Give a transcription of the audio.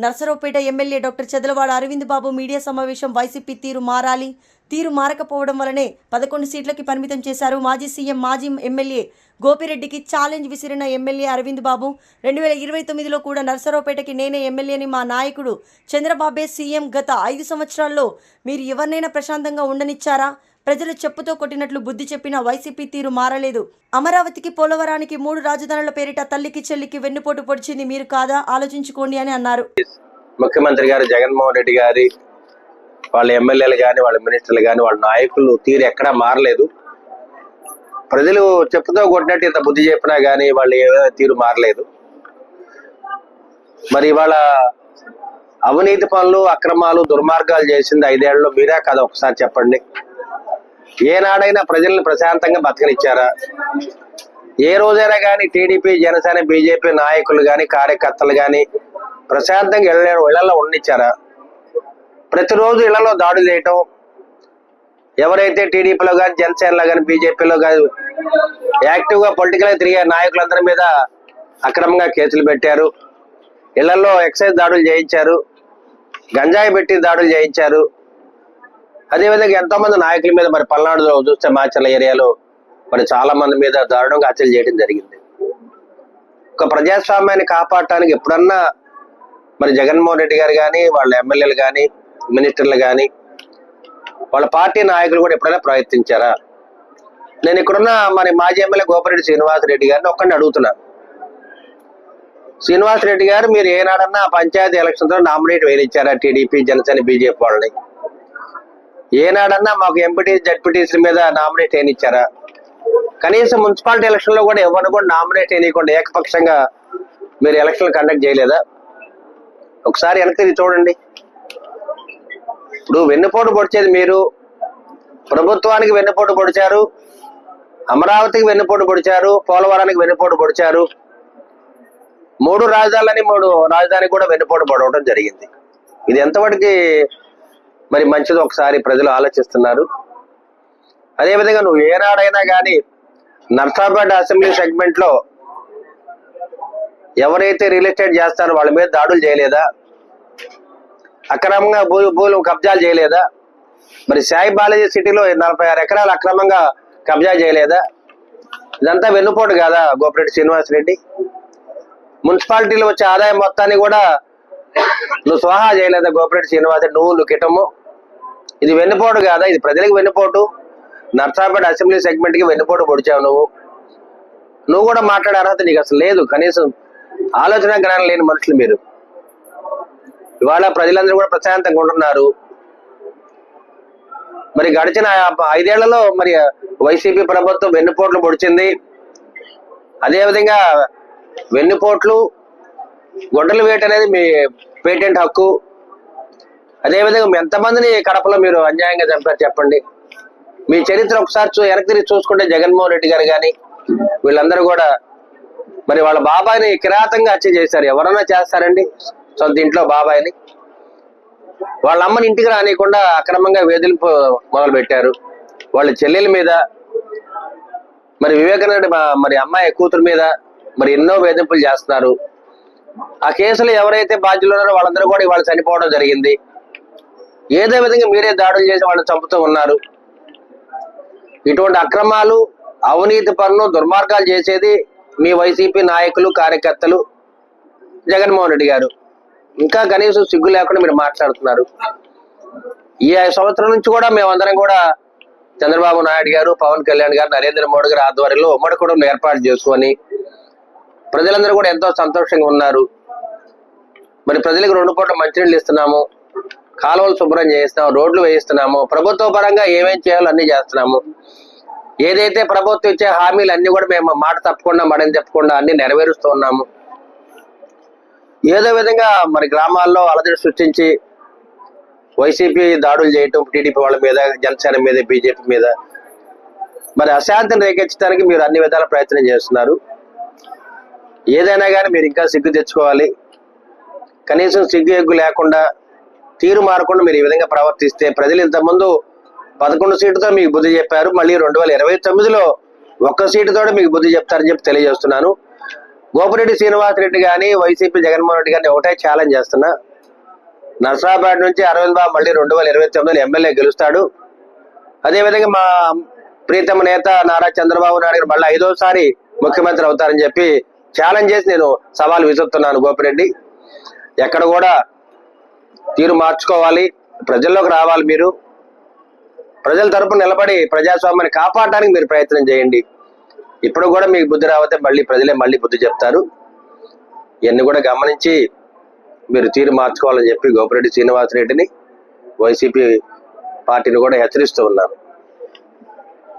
Narasaraopet MLA doctor Chedalavada Arvind బాబు media సమావేశం YCP తీరు మారకపోవడం వల్లనే 11 సీట్లకి పరిమితం చేశారు. మాజీ సీఎం మాజీ ఎమ్మెల్యే గోపిరెడ్డికి ఛాలెంజ్ విసిరిన ఎమ్మెల్యే అరవింద్ బాబు 2029లో కూడా నర్సరావుపేటకి నేనే ఎమ్మెల్యేని, మా నాయకుడు చంద్రబాబే సీఎం. గత 5 సంవత్సరాల్లో మీరు ఎవరినైనా ప్రశాంతంగా ఉండనిచ్చారా? ప్రజలు చెప్పుతో కొట్టినట్లు బుద్ధి చెప్పిన వైసీపీ తీరు మారలేదు. అమరావతికి, పోలవరానికి 3 రాజధానుల పేరిట తల్లికి చెల్లికి వెన్నుపోటు పొడిచింది మీరు కాదా? ఆలోచించుకోండి అని అన్నారు. ముఖ్యమంత్రి గారు జగన్మోహన్ రెడ్డి గారి వాళ్ళ ఎమ్మెల్యేలు కానీ వాళ్ళ మినిస్టర్లు కానీ వాళ్ళ నాయకులు తీరు ఎక్కడా మారలేదు. ప్రజలు చెప్పుతో కొట్టినట్టు ఇంత బుద్ధి చెప్పినా కానీ వాళ్ళు ఏదైనా తీరు మారలేదు. మరి ఇవాళ అవినీతి పనులు, అక్రమాలు, దుర్మార్గాలు చేసింది 5 ఏళ్లలో మీరే కదా? ఒకసారి చెప్పండి. ఏనాడైనా ప్రజల్ని ప్రశాంతంగా బతకనిచ్చారా? ఏ రోజైనా కానీ టీడీపీ, జనసేన, బీజేపీ నాయకులు కానీ కార్యకర్తలు కానీ ప్రశాంతంగా ఇళ్లలో ఉండనిచ్చారా? ప్రతిరోజు ఇళ్లలో దాడులు చేయటం, ఎవరైతే టీడీపీలో కానీ జనసేనలో కానీ బీజేపీలో కానీ యాక్టివ్గా పొలిటికల్గా తిరిగే నాయకులందరి మీద అక్రమంగా కేసులు పెట్టారు. ఇళ్లలో ఎక్సైజ్ దాడులు చేయించారు, గంజాయి పెట్టి దాడులు చేయించారు. అదేవిధంగా ఎంతో మంది నాయకుల మీద మరి పల్నాడులో చూస్తే మాచర్ల ఏరియాలో మరి చాలా మంది మీద దారుణంగా హత్యలు చేయడం జరిగింది. ఒక ప్రజాస్వామ్యాన్ని కాపాడటానికి ఎప్పుడన్నా మరి జగన్మోహన్ రెడ్డి గారు కానీ వాళ్ళ ఎమ్మెల్యేలు కానీ మినిస్టర్లు కానీ వాళ్ళ పార్టీ నాయకులు కూడా ఎప్పుడైనా ప్రయత్నించారా? నేను ఇక్కడున్న మరి మాజీ ఎమ్మెల్యే గోపిరెడ్డి శ్రీనివాసరెడ్డి గారిని ఒక్కడిని అడుగుతున్నా. శ్రీనివాసరెడ్డి గారు మీరు ఏనాడన్నా పంచాయతీ ఎలక్షన్తో నామినేట్ వేయించారా? టీడీపీ, జనసేన, బీజేపీ వాళ్ళని ఏనాడన్నా మాకు ఎంపీటీ, జడ్పీటీసీల మీద నామినేట్ వేయించారా? కనీసం మున్సిపాలిటీ ఎలక్షన్ లో కూడా ఎవరిని కూడా నామినేట్ వేయకుండా ఏకపక్షంగా మీరు ఎలక్షన్లు కండక్ట్ చేయలేదా? ఒకసారి వెనక్కి తిరిగి చూడండి. ఇప్పుడు వెన్నుపోటు పొడిచేది మీరు, ప్రభుత్వానికి వెన్నుపోటు పొడిచారు, అమరావతికి వెన్నుపోటు పొడిచారు, పోలవరానికి వెన్నుపోటు పొడిచారు, 3 రాజధానులని 3 రాజధానికి కూడా వెన్నుపోటు పొడవడం జరిగింది. ఇది ఎంతవరకు మరి మంచిది ఒకసారి ప్రజలు ఆలోచిస్తున్నారు. అదేవిధంగా నువ్వు ఏనాడైనా కానీ నర్సాపేట అసెంబ్లీ సెగ్మెంట్ లో ఎవరైతే రియల్ ఎస్టేట్ చేస్తారో వాళ్ళ మీద దాడులు చేయలేదా? అక్రమంగా భూములు కబ్జాలు చేయలేదా? మరి సాయి బాలాజీ సిటీలో 46 ఎకరాలు అక్రమంగా కబ్జా చేయలేదా? ఇదంతా వెన్నుపోటు కాదా గోపిరెడ్డి శ్రీనివాసరెడ్డి? మున్సిపాలిటీలో వచ్చే ఆదాయం మొత్తాన్ని కూడా నువ్వు స్వాహా చేయలేదా గోపిరెడ్డి శ్రీనివాసరెడ్డి? నువ్వు కిటము. ఇది వెన్నుపోటు కాదా? ఇది ప్రజలకు వెన్నుపోటు. నర్సాపేట అసెంబ్లీ సెగ్మెంట్ కి వెన్నుపోటు పొడిచావు నువ్వు కూడా మాట్లాడే అర్హత నీకు అసలు లేదు. కనీసం ఆలోచన జ్ఞానం లేని మనుషులు మీరు. ఇవాళ ప్రజలందరూ కూడా ప్రశాంతంగా ఉంటున్నారు. మరి గడిచిన 5 ఏళ్లలో మరి వైసీపీ ప్రభుత్వం వెన్నుపోట్లు పొడిచింది. అదేవిధంగా వెన్నుపోట్లు, గొడ్డలు వేట అనేది మీ పేటెంట్ హక్కు. అదేవిధంగా ఎంతమందిని కడపలో మీరు అన్యాయంగా చంపారు చెప్పండి. మీ చరిత్ర ఒకసారి వెనక్కి తిరిగి చూసుకుంటే జగన్మోహన్ రెడ్డి గారు కానీ వీళ్ళందరూ కూడా మరి వాళ్ళ బాబాయిని కిరాతంగా హత్య చేశారు. ఎవరన్నా చేస్తారండి సొంత ఇంట్లో బాబాయిని? వాళ్ళ అమ్మని ఇంటికి రానియకుండా అక్రమంగా వేధింపు మొదలు పెట్టారు. వాళ్ళ చెల్లెల మీద, మరి వివేకానంద మరి అమ్మాయి కూతురు మీద మరి ఎన్నో వేధింపులు చేస్తున్నారు. ఆ కేసులో ఎవరైతే బాధ్యులు ఉన్నారో వాళ్ళందరూ కూడా ఇవాళ చనిపోవడం జరిగింది. ఏదో విధంగా మీరే దాడులు చేసి వాళ్ళని చంపుతూ ఉన్నారు. ఇటువంటి అక్రమాలు, అవినీతి పనులు, దుర్మార్గాలు చేసేది మీ వైసీపీ నాయకులు, కార్యకర్తలు, జగన్మోహన్ రెడ్డి గారు. ఇంకా కనీసం సిగ్గు లేకుండా మీరు మాట్లాడుతున్నారు. ఈ 5 సంవత్సరాల నుంచి కూడా మేమందరం కూడా చంద్రబాబు నాయుడు గారు, పవన్ కళ్యాణ్ గారు, నరేంద్ర మోడీ గారు ఆధ్వర్యంలో ఉమ్మడి కుటుంబం ఏర్పాటు చేసుకొని ప్రజలందరూ కూడా ఎంతో సంతోషంగా ఉన్నారు. మరి ప్రజలకు 2 పూట్ల మంచినీళ్ళు ఇస్తున్నాము, కాలువలు శుభ్రం చేయిస్తున్నాము, రోడ్లు వేయిస్తున్నాము, ప్రభుత్వ పరంగా ఏమేం చేయాలో అన్ని చేస్తున్నాము. ఏదైతే ప్రభుత్వం ఇచ్చే హామీలు అన్ని కూడా మేము మాట తప్పకుండా మడని చెప్పకుండా అన్ని నెరవేరుస్తూ ఉన్నాము. ఏదో విధంగా మరి గ్రామాల్లో అలజడి సృష్టించి వైసీపీ దాడులు చేయటం, టీడీపీ వాళ్ళ మీద, జనసేన మీద, బీజేపీ మీద మరి అశాంతిని రేకెచ్చడానికి మీరు అన్ని విధాల ప్రయత్నం చేస్తున్నారు. ఏదైనా కానీ మీరు ఇంకా సిగ్గు తెచ్చుకోవాలి. కనీసం సిగ్గు ఎగ్గు లేకుండా, తీరు మారకుండా మీరు ఈ విధంగా ప్రవర్తిస్తే ప్రజలు ఇంతకుముందు 11 సీటుతో మీకు బుద్ధి చెప్పారు. మళ్ళీ 2029లో 1 సీటుతో మీకు బుద్ధి చెప్తారని చెప్పి తెలియజేస్తున్నాను. గోపిరెడ్డి శ్రీనివాసరెడ్డి కానీ వైసీపీ జగన్మోహన్ రెడ్డి గారిని ఒకటే ఛాలెంజ్ చేస్తున్నా. నర్సరాబాద్ నుంచి అరవింద్ బాబు మళ్ళీ 2029లో ఎమ్మెల్యే గెలుస్తాడు. అదేవిధంగా మా ప్రీతమ నేత నారా చంద్రబాబు నాయుడు గారు మళ్ళీ 5వసారి ముఖ్యమంత్రి అవుతారని చెప్పి ఛాలెంజ్ చేసి నేను సవాల్ విసురుతున్నాను. గోపిరెడ్డి, ఎక్కడ కూడా తీరు మార్చుకోవాలి, ప్రజల్లోకి రావాలి. మీరు ప్రజల తరపున నిలబడి ప్రజాస్వామ్యాన్ని కాపాడడానికి మీరు ప్రయత్నం చేయండి. ఇప్పుడు కూడా మీకు బుద్ధి రాకపోతే మళ్ళీ ప్రజలే మళ్ళీ బుద్ధి చెప్తారు. ఇవన్నీ కూడా గమనించి మీరు తీరు మార్చుకోవాలని చెప్పి గోపిరెడ్డి శ్రీనివాసరెడ్డిని, వైసీపీ పార్టీని కూడా హెచ్చరిస్తూ ఉన్నాను.